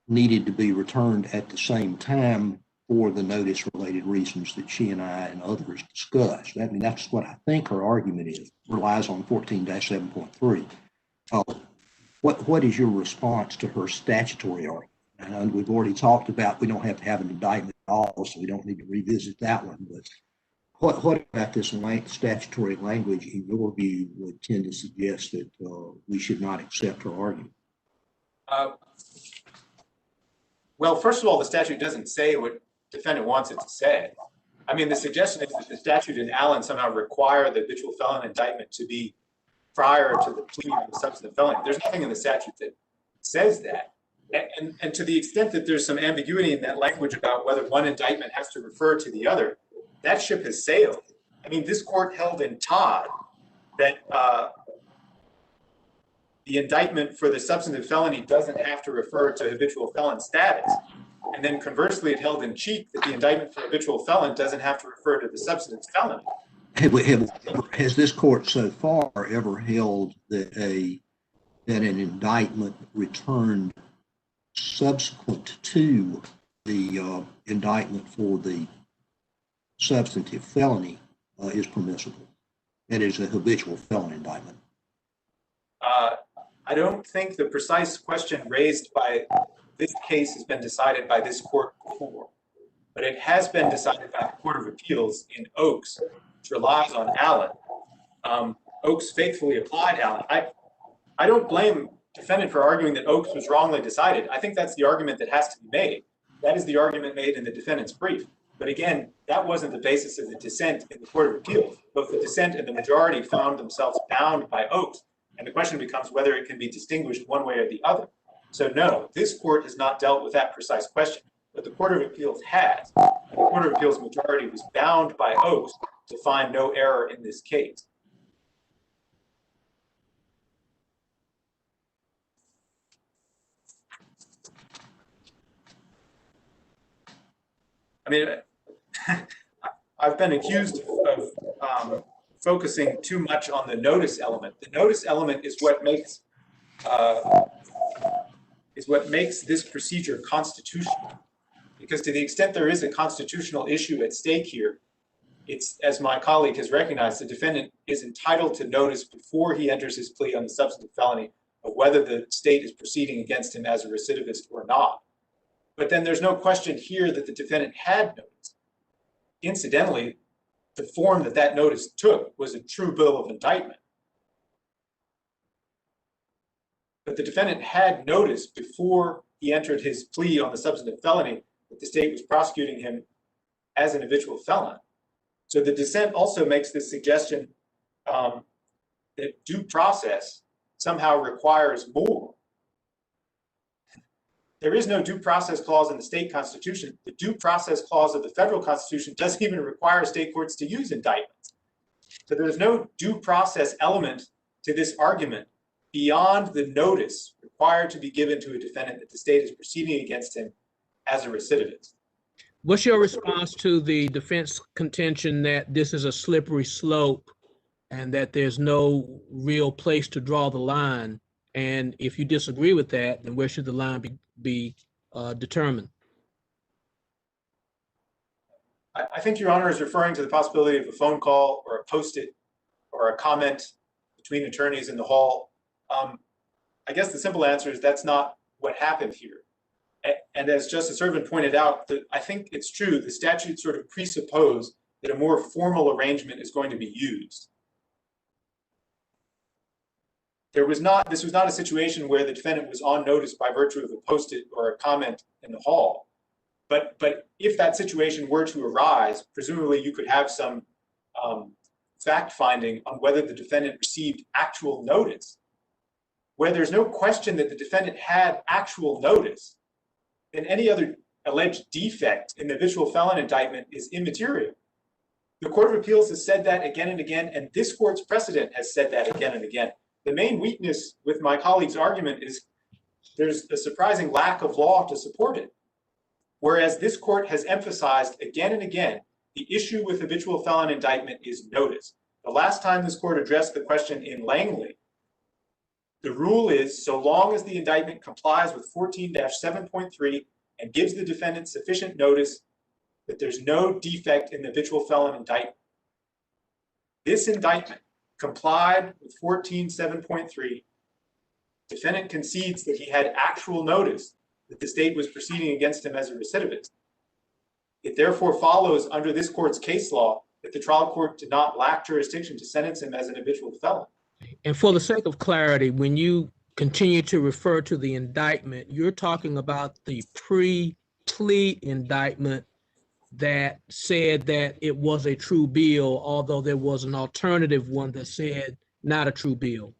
needed to be returned at the same time for the notice-related reasons that she and I and others discussed. I mean, that's what I think her argument is, relies on 14-7.3. What is your response to her statutory argument? And we've already talked about we don't have to have an indictment at all, so we don't need to revisit that one. But what about this statutory language, in your view, would tend to suggest that we should not accept her argument? Well, first of all, the statute doesn't say what defendant wants it to say. I mean, the suggestion is that the statute in Allen somehow require the habitual felon indictment to be prior to the plea of the substantive felony. There's nothing in the statute that says that. And to the extent that there's some ambiguity in that language about whether one indictment has to refer to the other, that ship has sailed. I mean, this court held in Todd that the indictment for the substantive felony doesn't have to refer to habitual felon status. And then conversely, it held in Cheek that the indictment for habitual felon doesn't have to refer to the substantive felony. Has this court so far ever held that an indictment returned subsequent to the indictment for the substantive felony is permissible? That is a habitual felon indictment. I don't think the precise question raised by this case has been decided by this court before, but it has been decided by the Court of Appeals in Oaks, which relies on Allen. Oaks faithfully applied Allen. I don't blame defendant for arguing that Oaks was wrongly decided. I think that's the argument that has to be made. That is the argument made in the defendant's brief. But again, that wasn't the basis of the dissent in the Court of Appeals. Both the dissent and the majority found themselves bound by Oaks. And the question becomes whether it can be distinguished one way or the other. So no, this court has not dealt with that precise question, but the Court of Appeals has. And the Court of Appeals majority was bound by Oaks to find no error in this case. I mean, I've been accused of focusing too much on the notice element. The notice element is what makes this procedure constitutional. Because to the extent there is a constitutional issue at stake here, it's, as my colleague has recognized, the defendant is entitled to notice before he enters his plea on the substantive felony of whether the state is proceeding against him as a recidivist or not. But then there's no question here that the defendant had notice. Incidentally, the form that that notice took was a true bill of indictment. But the defendant had notice before he entered his plea on the substantive felony that the state was prosecuting him as an habitual felon. So the dissent also makes this suggestion that due process somehow requires more. There is no due process clause in the state constitution. The due process clause of the federal constitution doesn't even require state courts to use indictments. So there's no due process element to this argument beyond the notice required to be given to a defendant that the state is proceeding against him as a recidivist. What's your response to the defense contention that this is a slippery slope and that there's no real place to draw the line? And if you disagree with that, then where should the line be determined? I think Your Honor is referring to the possibility of a phone call or a post-it or a comment between attorneys in the hall. I guess the simple answer is that's not what happened here. And as Justice Ervin pointed out, I think it's true, the statute sort of presuppose that a more formal arrangement is going to be used. This was not a situation where the defendant was on notice by virtue of a post-it or a comment in the hall. But if that situation were to arise, presumably you could have some fact-finding on whether the defendant received actual notice. Where there's no question that the defendant had actual notice, then any other alleged defect in the habitual felon indictment is immaterial. The Court of Appeals has said that again and again, and this court's precedent has said that again and again. The main weakness with my colleague's argument is there's a surprising lack of law to support it. Whereas this court has emphasized again and again, the issue with habitual felon indictment is notice. The last time this court addressed the question in Langley, the rule is so long as the indictment complies with 14-7.3 and gives the defendant sufficient notice that there's no defect in the habitual felon indictment. This indictment complied with 14-7.3. Defendant concedes that he had actual notice that the state was proceeding against him as a recidivist. It therefore follows under this court's case law that the trial court did not lack jurisdiction to sentence him as an habitual felon. And for the sake of clarity, when you continue to refer to the indictment, you're talking about the pre-plea indictment that said that it was a true bill, although there was an alternative one that said not a true bill.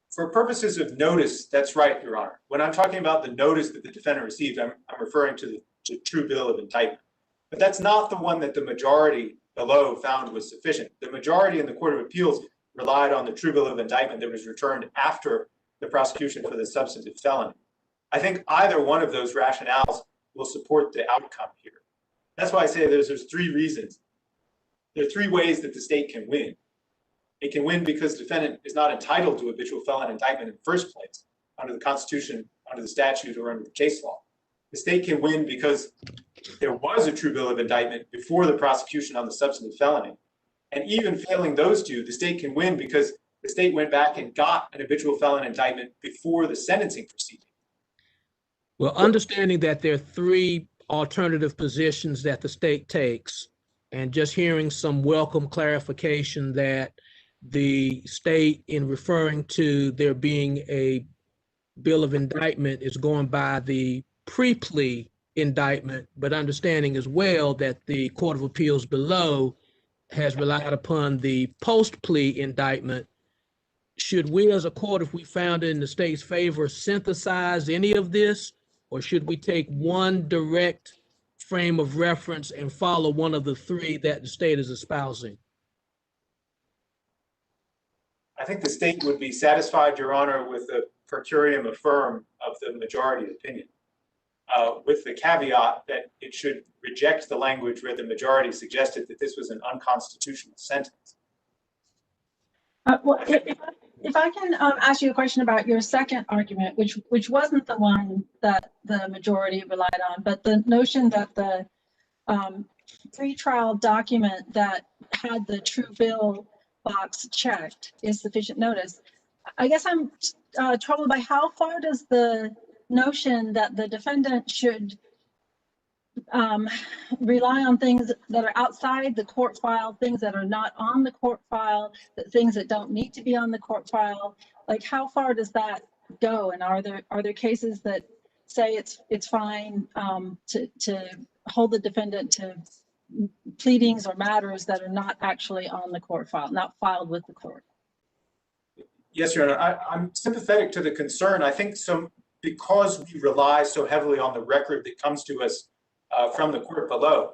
For purposes of notice, that's right, Your Honor. When I'm talking about the notice that the defendant received, I'm referring to the true bill of indictment. But that's not the one that the majority below found was sufficient. The majority in the Court of Appeals relied on the true bill of indictment that was returned after the prosecution for the substantive felony. I think either one of those rationales will support the outcome here. That's why I say there's three reasons. There are three ways that the state can win. It can win because the defendant is not entitled to habitual felon indictment in the first place under the Constitution, under the statute, or under the case law. The state can win because there was a true bill of indictment before the prosecution on the substantive felony. And even failing those two, the state can win because the state went back and got an habitual felon indictment before the sentencing proceeding. Well, understanding that there are three alternative positions that the state takes, and just hearing some welcome clarification that the state, in referring to there being a bill of indictment, is going by the pre-plea indictment, but understanding as well that the Court of Appeals below has relied upon the post-plea indictment. Should we as a court, if we found it in the state's favor, synthesize any of this, or should we take one direct frame of reference and follow one of the three that the state is espousing? I think the state would be satisfied, Your Honor, with the per curiam affirm of the majority opinion, with the caveat that it should reject the language where the majority suggested that this was an unconstitutional sentence. Well, if I can ask you a question about your second argument, which wasn't the one that the majority relied on, but the notion that the pretrial document that had the true bill box checked is sufficient notice. I guess I'm troubled by how far does the notion that the defendant should rely on things that are outside the court file, things that are not on the court file, things that don't need to be on the court file. Like, how far does that go? And are there cases that say it's fine to hold the defendant to pleadings or matters that are not actually on the court file, not filed with the court? Yes, Your Honor, I'm sympathetic to the concern. I think because we rely so heavily on the record that comes to us from the court below.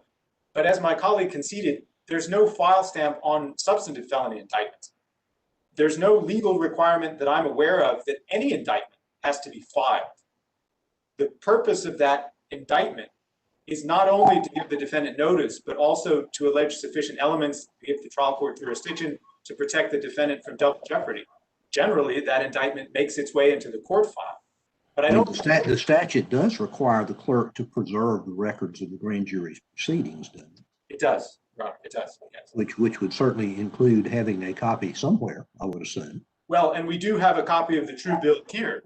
But as my colleague conceded, there's no file stamp on substantive felony indictments. There's no legal requirement that I'm aware of that any indictment has to be filed. The purpose of that indictment is not only to give the defendant notice, but also to allege sufficient elements to give the trial court jurisdiction to protect the defendant from double jeopardy. Generally, that indictment makes its way into the court file. But I don't. The statute does require the clerk to preserve the records of the grand jury's proceedings, doesn't it? It does, Robert, it does, yes. Which would certainly include having a copy somewhere, I would assume. Well, and we do have a copy of the true bill here.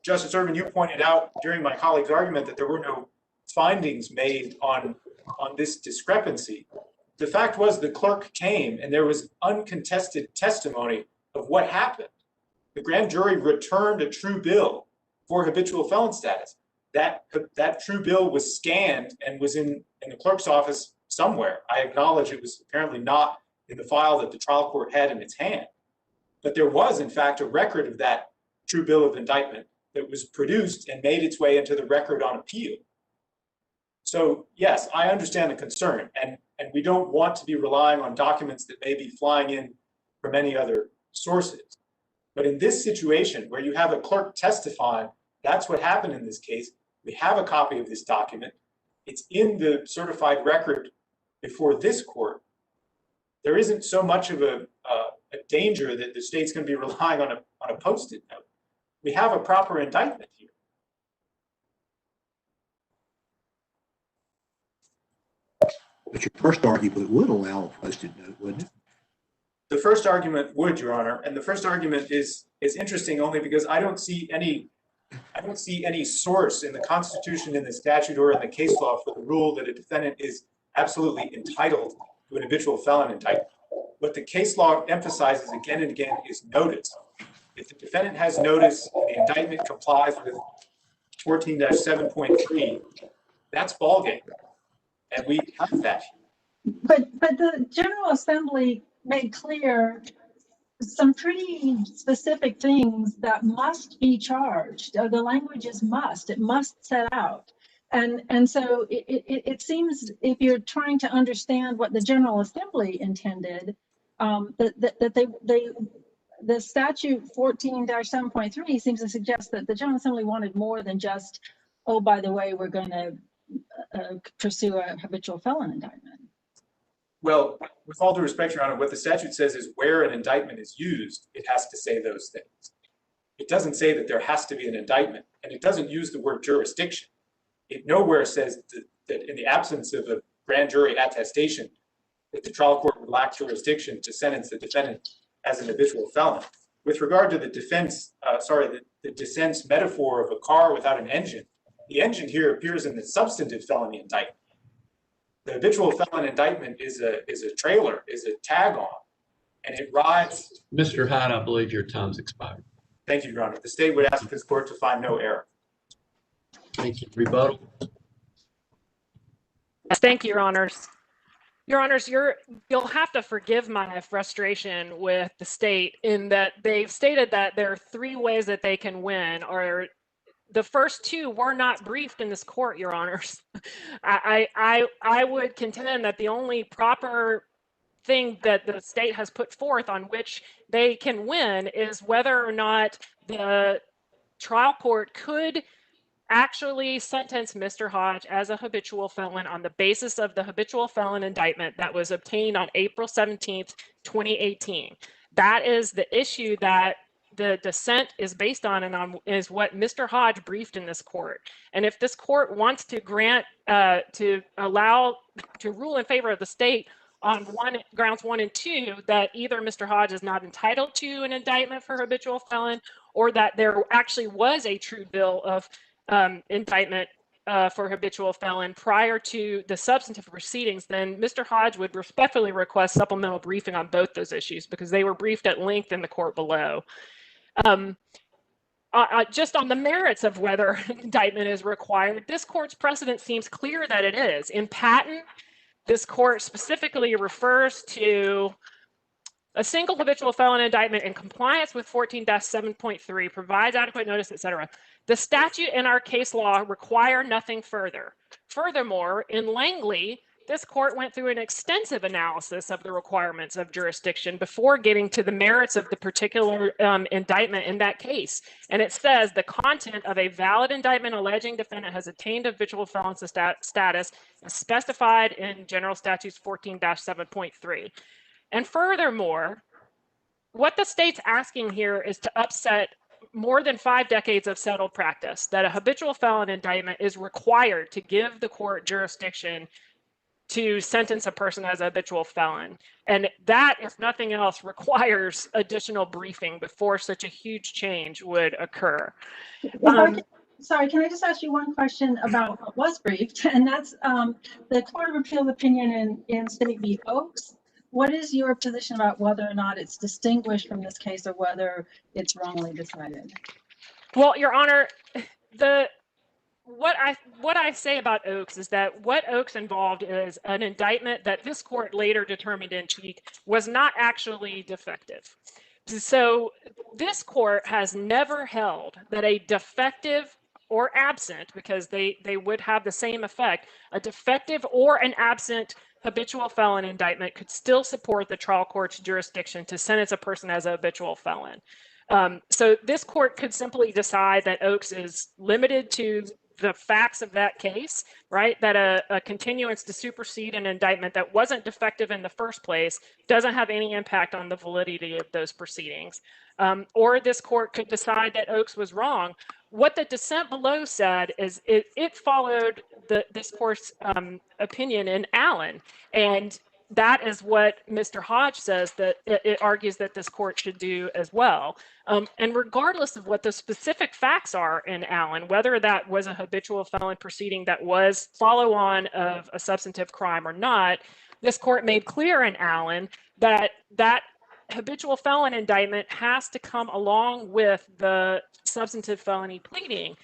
Justice Ervin, you pointed out during my colleague's argument that there were no findings made on this discrepancy. The fact was the clerk came and there was uncontested testimony of what happened. The grand jury returned a true bill for habitual felon status. That true bill was scanned and was in the clerk's office somewhere. I acknowledge it was apparently not in the file that the trial court had in its hand. But there was, in fact, a record of that true bill of indictment that was produced and made its way into the record on appeal. So, yes, I understand the concern, and we don't want to be relying on documents that may be flying in from any other sources. But in this situation where you have a clerk testifying, that's what happened in this case. We have a copy of this document. It's in the certified record before this court. There isn't so much of a danger that the state's going to be relying on a Post-it note. We have a proper indictment here. But your first argument would allow a Post-it note, wouldn't it? The first argument would, Your Honor, and the first argument is interesting only because I don't see any source in the Constitution, in the statute, or in the case law for the rule that a defendant is absolutely entitled to an habitual felon indictment. What the case law emphasizes again and again is notice. If the defendant has notice, the indictment complies with 14-7.3, that's ballgame. And we have that. But the General Assembly made clear some pretty specific things that must be charged. The language is must, it must set out. And so it seems if you're trying to understand what the General Assembly intended, the statute 14-7.3 seems to suggest that the General Assembly wanted more than just, oh, by the way, we're going to pursue a habitual felon indictment. Well, with all due respect, Your Honor, what the statute says is where an indictment is used, it has to say those things. It doesn't say that there has to be an indictment, and it doesn't use the word jurisdiction. It nowhere says that in the absence of a grand jury attestation, that the trial court would lack jurisdiction to sentence the defendant as an habitual felon. With regard to the the dissent's metaphor of a car without an engine, the engine here appears in the substantive felony indictment. The habitual felon indictment is a trailer, is a tag on, and it rides. Mr. Hyde, I believe your time's expired. Thank you, Your Honor. The state would ask this court to find no error. Thank you. Rebuttal. Thank you, Your Honors. Your Honors, you'll have to forgive my frustration with the state in that they've stated that there are 3 ways that they can win, or the first 2 were not briefed in this court, Your Honors. I would contend that the only proper thing that the state has put forth on which they can win is whether or not the trial court could actually sentence Mr. Hodge as a habitual felon on the basis of the habitual felon indictment that was obtained on April 17th, 2018. That is the issue that the dissent is based on and is what Mr. Hodge briefed in this court. And if this court wants to grant, to rule in favor of the state on grounds 1 and 2, that either Mr. Hodge is not entitled to an indictment for habitual felon, or that there actually was a true bill of indictment for habitual felon prior to the substantive proceedings, then Mr. Hodge would respectfully request supplemental briefing on both those issues because they were briefed at length in the court below. Just on the merits of whether indictment is required, this court's precedent seems clear that it is. In Patton, this court specifically refers to a single habitual felon indictment in compliance with 14-7.3 provides adequate notice, etc. The statute in our case law require nothing further. Furthermore, in Langley, this court went through an extensive analysis of the requirements of jurisdiction before getting to the merits of the particular indictment in that case. And it says the content of a valid indictment alleging defendant has attained habitual felon status as specified in General Statutes 14-7.3. And furthermore, what the state's asking here is to upset more than 5 decades of settled practice that a habitual felon indictment is required to give the court jurisdiction to sentence a person as a habitual felon. And that, if nothing else, requires additional briefing before such a huge change would occur. Sorry, can I just ask you one question about what was briefed? And that's the Court of Appeals opinion in State v. Oaks. What is your position about whether or not it's distinguished from this case or whether it's wrongly decided? Well, Your Honor, what I say about Oaks is that what Oaks involved is an indictment that this court later determined in Cheek was not actually defective. So this court has never held that a defective or absent, because they would have the same effect, a defective or an absent habitual felon indictment could still support the trial court's jurisdiction to sentence a person as a habitual felon. So this court could simply decide that Oaks is limited to the facts of that case, right? That a continuance to supersede an indictment that wasn't defective in the first place doesn't have any impact on the validity of those proceedings. Or this court could decide that Oaks was wrong. What the dissent below said is it followed this court's opinion in Allen. And that is what Mr. Hodge says, that it argues that this court should do as well. And regardless of what the specific facts are in Allen, whether that was a habitual felon proceeding that was follow-on of a substantive crime or not, this court made clear in Allen that that habitual felon indictment has to come along with the substantive felony pleading.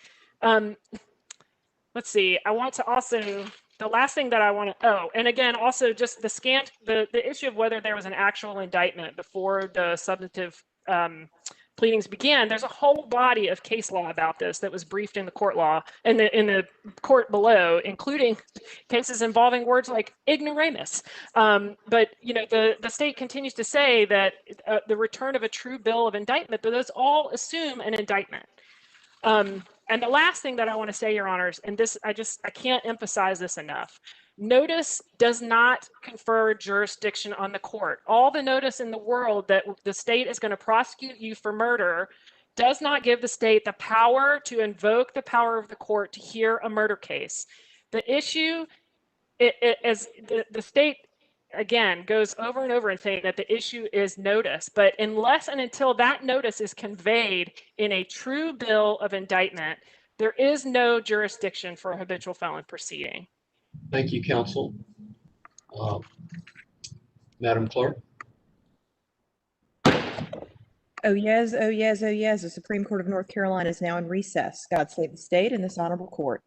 Let's see, I want to also, the last thing that I want to, oh, and again, also just the issue of whether there was an actual indictment before the substantive pleadings began. There's a whole body of case law about this that was briefed in the court law and in the court below, including cases involving words like ignoramus. But you know, the state continues to say that the return of a true bill of indictment, but those all assume an indictment. And the last thing that I want to say, Your Honors, and this, I can't emphasize this enough. Notice does not confer jurisdiction on the court. All the notice in the world that the state is going to prosecute you for murder does not give the state the power to invoke the power of the court to hear a murder case. The issue is the state, again, goes over and over and saying that the issue is notice, but unless and until that notice is conveyed in a true bill of indictment, there is no jurisdiction for a habitual felon proceeding. Thank you, counsel. Madam Clerk. Oh yes, oh yes, oh yes, the Supreme Court of North Carolina is now in recess. God save the state and this honorable court.